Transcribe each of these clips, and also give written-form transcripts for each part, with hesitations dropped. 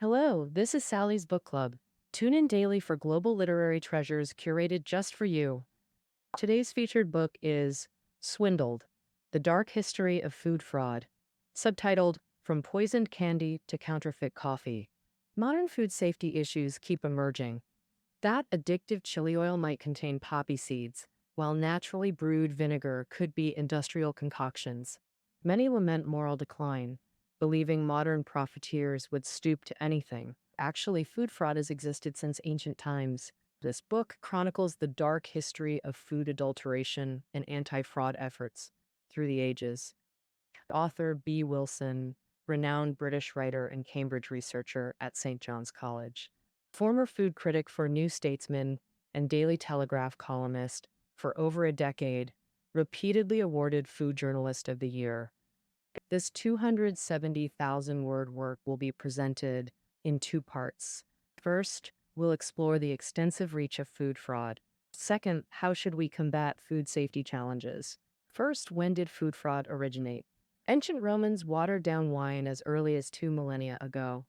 Hello, this is Sally's Book Club. Tune in daily for global literary treasures curated just for you. Today's featured book is Swindled: The Dark History of Food Fraud, subtitled From Poisoned Candy to Counterfeit Coffee. Modern food safety issues keep emerging. That addictive chili oil might contain poppy seeds, while naturally brewed vinegar could be industrial concoctions. Many lament moral decline, believing modern profiteers would stoop to anything. Actually, food fraud has existed since ancient times. This book chronicles the dark history of food adulteration and anti-fraud efforts through the ages. Author B. Wilson, renowned British writer and Cambridge researcher at St. John's College, former food critic for New Statesman and Daily Telegraph columnist for over a decade, repeatedly awarded Food Journalist of the Year. This 270,000-word work will be presented in two parts. First, we'll explore the extensive reach of food fraud. Second, how should we combat food safety challenges? First, when did food fraud originate? Ancient Romans watered down wine as early as 2 millennia ago.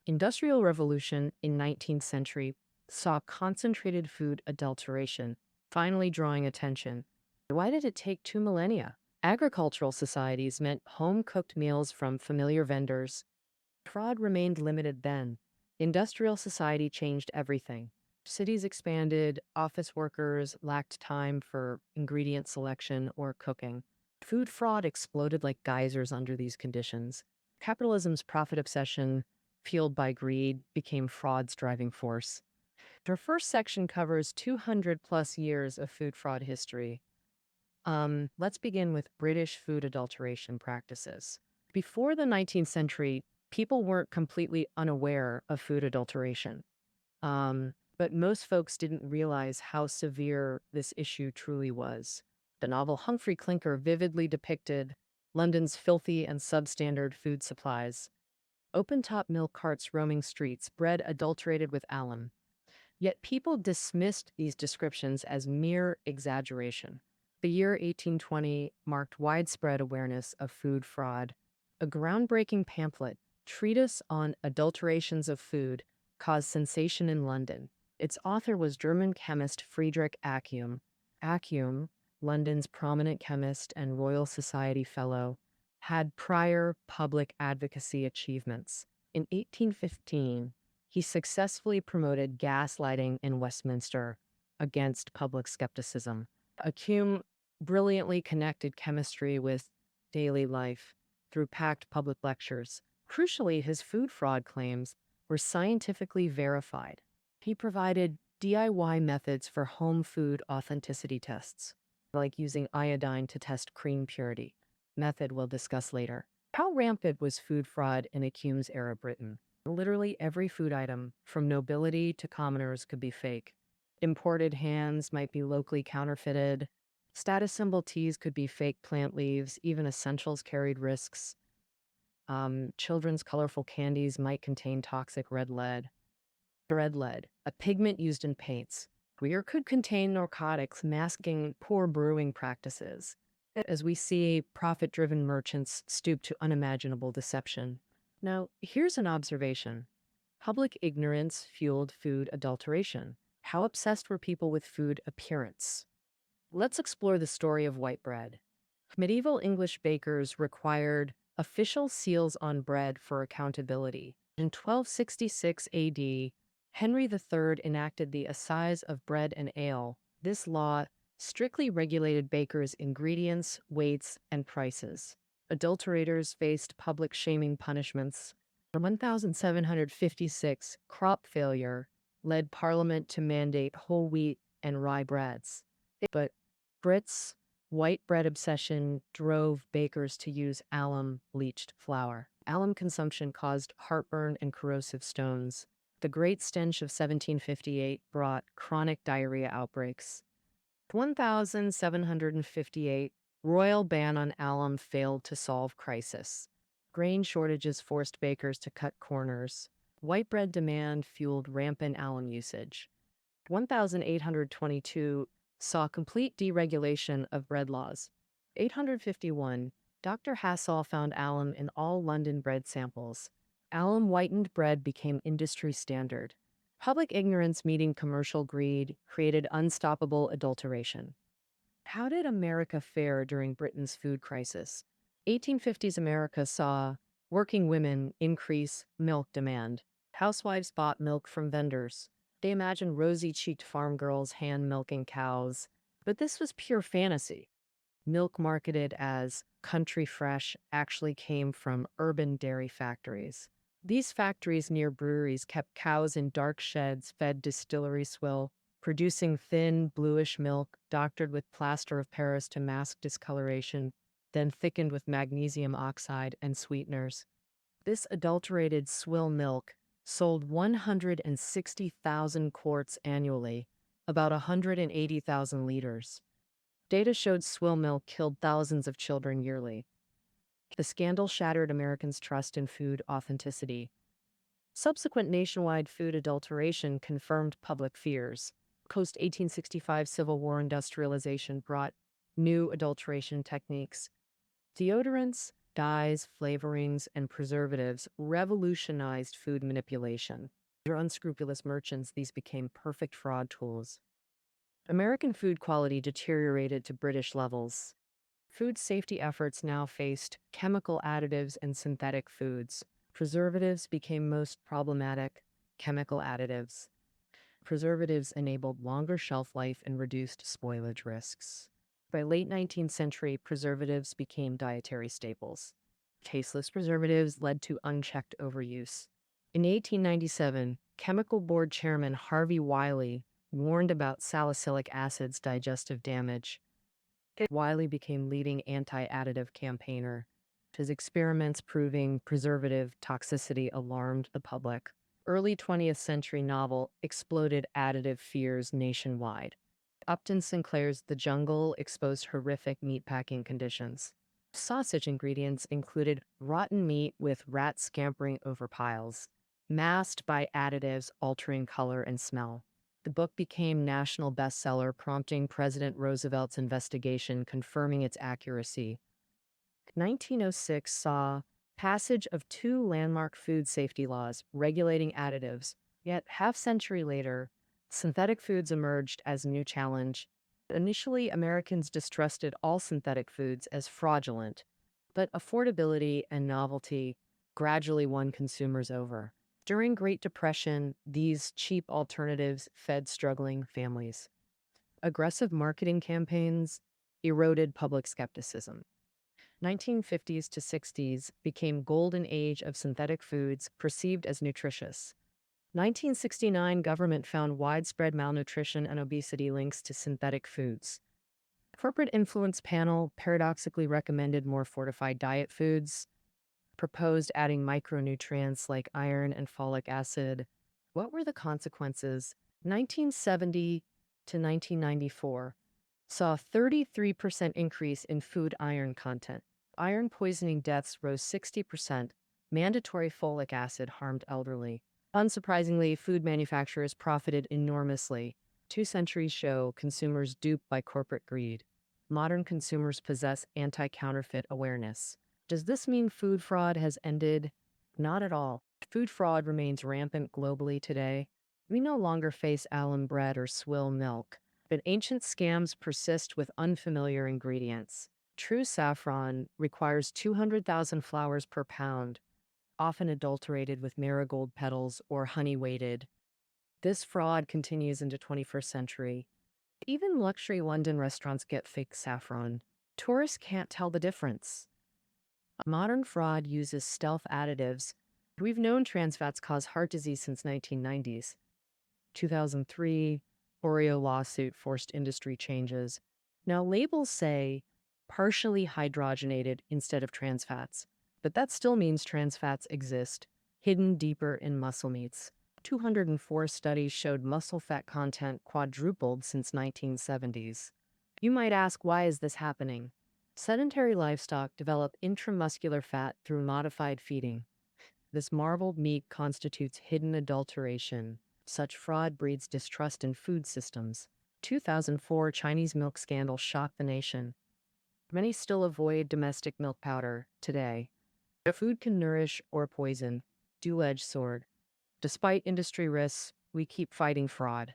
Industrial Revolution in 19th century saw concentrated food adulteration, finally drawing attention. Why did it take 2 millennia? Agricultural societies meant home-cooked meals from familiar vendors. Fraud remained limited then. Industrial society changed everything. Cities expanded, office workers lacked time for ingredient selection or cooking. Food fraud exploded like geysers under these conditions. Capitalism's profit obsession, fueled by greed, became fraud's driving force. Our first section covers 200 plus years of food fraud history. Let's begin with British food adulteration practices. Before the 19th century, people weren't completely unaware of food adulteration. But most folks didn't realize how severe this issue truly was. The novel Humphrey Clinker vividly depicted London's filthy and substandard food supplies. Open-top milk carts roaming streets, bread adulterated with alum. Yet people dismissed these descriptions as mere exaggeration. The year 1820 marked widespread awareness of food fraud. A groundbreaking pamphlet, Treatise on Adulterations of Food, caused sensation in London. Its author was German chemist Friedrich Ackum. Ackum, London's prominent chemist and Royal Society Fellow, had prior public advocacy achievements. In 1815, he successfully promoted gaslighting in Westminster against public skepticism. Ackum brilliantly connected chemistry with daily life through packed public lectures. Crucially, his food fraud claims were scientifically verified. He provided DIY methods for home food authenticity tests, like using iodine to test cream purity, method we'll discuss later. How rampant was food fraud in Ackum's era Britain? Literally every food item, from nobility to commoners, could be fake. Imported hams might be locally counterfeited. Status symbol teas could be fake plant leaves. Even essentials carried risks. Children's colorful candies might contain toxic red lead. Red lead, a pigment used in paints. Beer could contain narcotics, masking poor brewing practices. As we see, profit-driven merchants stoop to unimaginable deception. Now, here's an observation. Public ignorance fueled food adulteration. How obsessed were people with food appearance? Let's explore the story of white bread. Medieval English bakers required official seals on bread for accountability. In 1266 AD, Henry III enacted the Assize of Bread and Ale. This law strictly regulated bakers' ingredients, weights, and prices. Adulterators faced public shaming punishments. In 1756, crop failure led Parliament to mandate whole wheat and rye breads. But Brits' white bread obsession drove bakers to use alum-bleached flour. Alum consumption caused heartburn and corrosive stones. The Great Stench of 1758 brought chronic diarrhea outbreaks. 1758, royal ban on alum failed to solve crisis. Grain shortages forced bakers to cut corners. White bread demand fueled rampant alum usage. 1822 saw complete deregulation of bread laws. 851, Dr. Hassall found alum in all London bread samples. Alum whitened bread became industry standard. Public ignorance meeting commercial greed created unstoppable adulteration. How did America fare during Britain's food crisis? 1850s America saw working women increase milk demand. Housewives bought milk from vendors. They imagined rosy-cheeked farm girls hand-milking cows. But this was pure fantasy. Milk marketed as country fresh actually came from urban dairy factories. These factories near breweries kept cows in dark sheds fed distillery swill, producing thin, bluish milk doctored with plaster of Paris to mask discoloration, then thickened with magnesium oxide and sweeteners. This adulterated swill milk sold 160,000 quarts annually, about 180,000 liters. Data showed swill milk killed thousands of children yearly. The scandal shattered Americans' trust in food authenticity. Subsequent nationwide food adulteration confirmed public fears. Post 1865 Civil War industrialization brought new adulteration techniques. Deodorants, dyes, flavorings, and preservatives revolutionized food manipulation. For unscrupulous merchants, these became perfect fraud tools. American food quality deteriorated to British levels. Food safety efforts now faced chemical additives and synthetic foods. Preservatives became most problematic. Chemical additives. Preservatives enabled longer shelf life and reduced spoilage risks. By late 19th century, preservatives became dietary staples. Tasteless preservatives led to unchecked overuse. In 1897, Chemical Board Chairman Harvey Wiley warned about salicylic acid's digestive damage. Wiley became leading anti-additive campaigner. His experiments proving preservative toxicity alarmed the public. Early 20th century novel exploded additive fears nationwide. Upton Sinclair's The Jungle exposed horrific meatpacking conditions. Sausage ingredients included rotten meat with rats scampering over piles, masked by additives altering color and smell. The book became national bestseller, prompting President Roosevelt's investigation, confirming its accuracy. 1906 saw passage of two landmark food safety laws regulating additives. Yet, half-century later, synthetic foods emerged as a new challenge. Initially, Americans distrusted all synthetic foods as fraudulent, but affordability and novelty gradually won consumers over. During Great Depression, these cheap alternatives fed struggling families. Aggressive marketing campaigns eroded public skepticism. 1950s to 60s became golden age of synthetic foods perceived as nutritious. 1969 government found widespread malnutrition and obesity links to synthetic foods. Corporate influence panel paradoxically recommended more fortified diet foods, proposed adding micronutrients like iron and folic acid. What were the consequences? 1970 to 1994 saw a 33% increase in food iron content. Iron poisoning deaths rose 60%. Mandatory folic acid harmed elderly. Unsurprisingly, food manufacturers profited enormously. 2 centuries show consumers duped by corporate greed. Modern consumers possess anti-counterfeit awareness. Does this mean food fraud has ended? Not at all. Food fraud remains rampant globally today. We no longer face alum bread or swill milk, but ancient scams persist with unfamiliar ingredients. True saffron requires 200,000 flowers per pound, often adulterated with marigold petals or honey weighted. This fraud continues into 21st century. Even luxury London restaurants get fake saffron. Tourists can't tell the difference. Modern fraud uses stealth additives. We've known trans fats cause heart disease since 1990s. 2003, Oreo lawsuit forced industry changes. Now labels say partially hydrogenated instead of trans fats, but that still means trans fats exist, hidden deeper in muscle meats. 204 studies showed muscle fat content quadrupled since 1970s. You might ask, why is this happening? Sedentary livestock develop intramuscular fat through modified feeding. This marbled meat constitutes hidden adulteration. Such fraud breeds distrust in food systems. 2004 Chinese milk scandal shocked the nation. Many still avoid domestic milk powder today. Food can nourish or poison. dual-edged sword. Despite industry risks, we keep fighting fraud.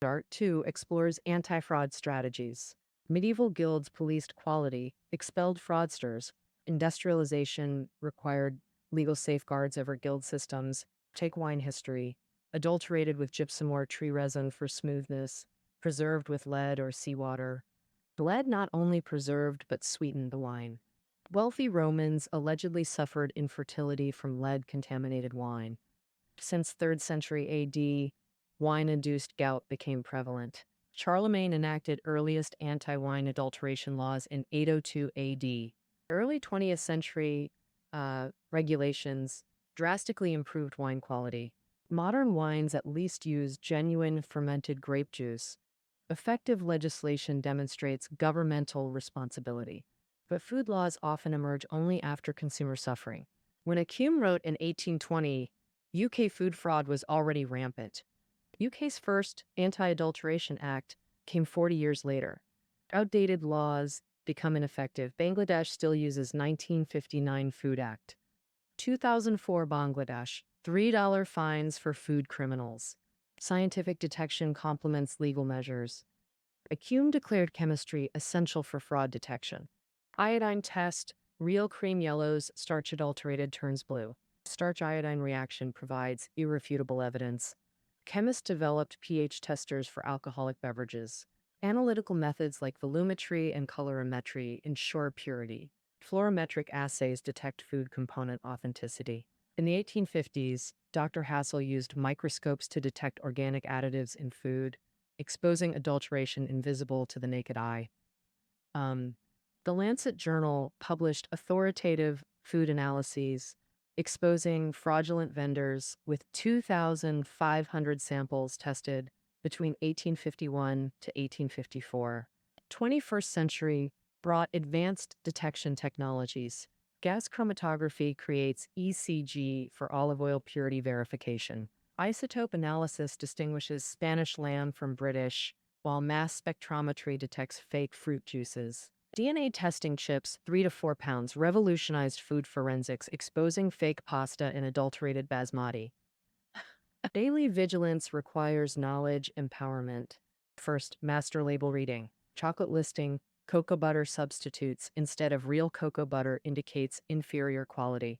Art 2 explores anti-fraud strategies. Medieval guilds policed quality, expelled fraudsters. Industrialization required legal safeguards over guild systems. Take wine history. Adulterated with gypsum or tree resin for smoothness. Preserved with lead or seawater. Lead not only preserved but sweetened the wine. Wealthy Romans allegedly suffered infertility from lead-contaminated wine. Since 3rd century AD, wine-induced gout became prevalent. Charlemagne enacted earliest anti-wine adulteration laws in 802 AD. Early 20th century regulations drastically improved wine quality. Modern wines at least use genuine fermented grape juice. Effective legislation demonstrates governmental responsibility. But food laws often emerge only after consumer suffering. When Hume wrote in 1820, UK food fraud was already rampant. UK's first Anti-Adulteration Act came 40 years later. Outdated laws become ineffective. Bangladesh still uses 1959 Food Act. 2004 Bangladesh, $3 fines for food criminals. Scientific detection complements legal measures. Hume declared chemistry essential for fraud detection. Iodine test, real cream yellows, starch adulterated turns blue. Starch-iodine reaction provides irrefutable evidence. Chemists developed pH testers for alcoholic beverages. Analytical methods like volumetry and colorimetry ensure purity. Fluorometric assays detect food component authenticity. In the 1850s, Dr. Hassel used microscopes to detect organic additives in food, exposing adulteration invisible to the naked eye. The Lancet Journal published authoritative food analyses exposing fraudulent vendors with 2,500 samples tested between 1851 to 1854. 21st century brought advanced detection technologies. Gas chromatography creates ECG for olive oil purity verification. Isotope analysis distinguishes Spanish lamb from British, while mass spectrometry detects fake fruit juices. DNA testing chips, 3 to 4 pounds, revolutionized food forensics, exposing fake pasta and adulterated basmati. Daily vigilance requires knowledge empowerment. First, master label reading. Chocolate listing, cocoa butter substitutes instead of real cocoa butter indicates inferior quality.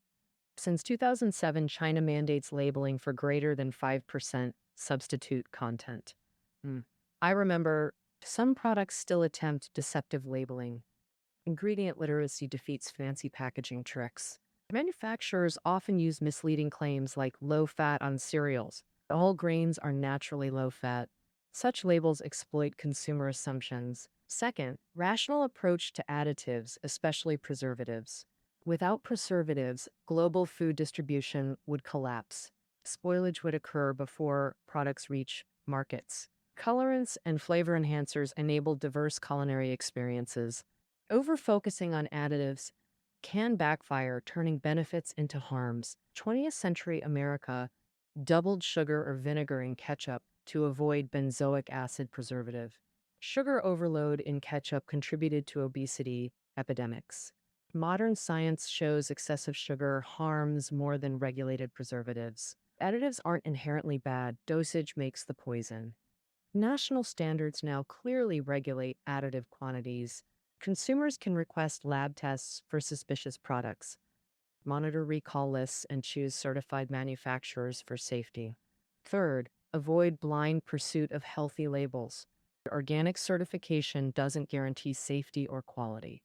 Since 2007, China mandates labeling for greater than 5% substitute content. I remember some products still attempt deceptive labeling. Ingredient literacy defeats fancy packaging tricks. Manufacturers often use misleading claims like low fat on cereals. All grains are naturally low fat. Such labels exploit consumer assumptions. Second, rational approach to additives, especially preservatives. Without preservatives, global food distribution would collapse. Spoilage would occur before products reach markets. Colorants and flavor enhancers enable diverse culinary experiences. Over-focusing on additives can backfire, turning benefits into harms. 20th century America doubled sugar or vinegar in ketchup to avoid benzoic acid preservative. Sugar overload in ketchup contributed to obesity epidemics. Modern science shows excessive sugar harms more than regulated preservatives. Additives aren't inherently bad, dosage makes the poison. National standards now clearly regulate additive quantities. Consumers can request lab tests for suspicious products, monitor recall lists, and choose certified manufacturers for safety. Third, avoid blind pursuit of healthy labels. Organic certification doesn't guarantee safety or quality.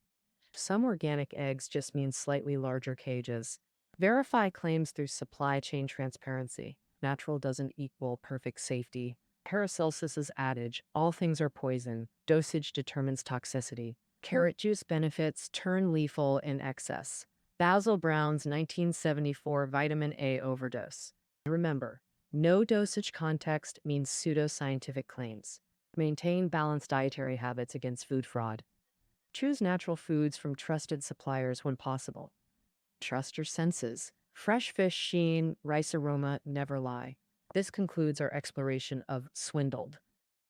Some organic eggs just mean slightly larger cages. Verify claims through supply chain transparency. Natural doesn't equal perfect safety. Paracelsus's adage, all things are poison, dosage determines toxicity. Carrot juice benefits turn lethal in excess. Basil Brown's 1974 vitamin A overdose. Remember, no dosage context means pseudoscientific claims. Maintain balanced dietary habits against food fraud. Choose natural foods from trusted suppliers when possible. Trust your senses. Fresh fish sheen, rice aroma never lie. This concludes our exploration of Swindled.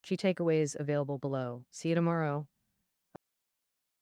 Key takeaways available below. See you tomorrow.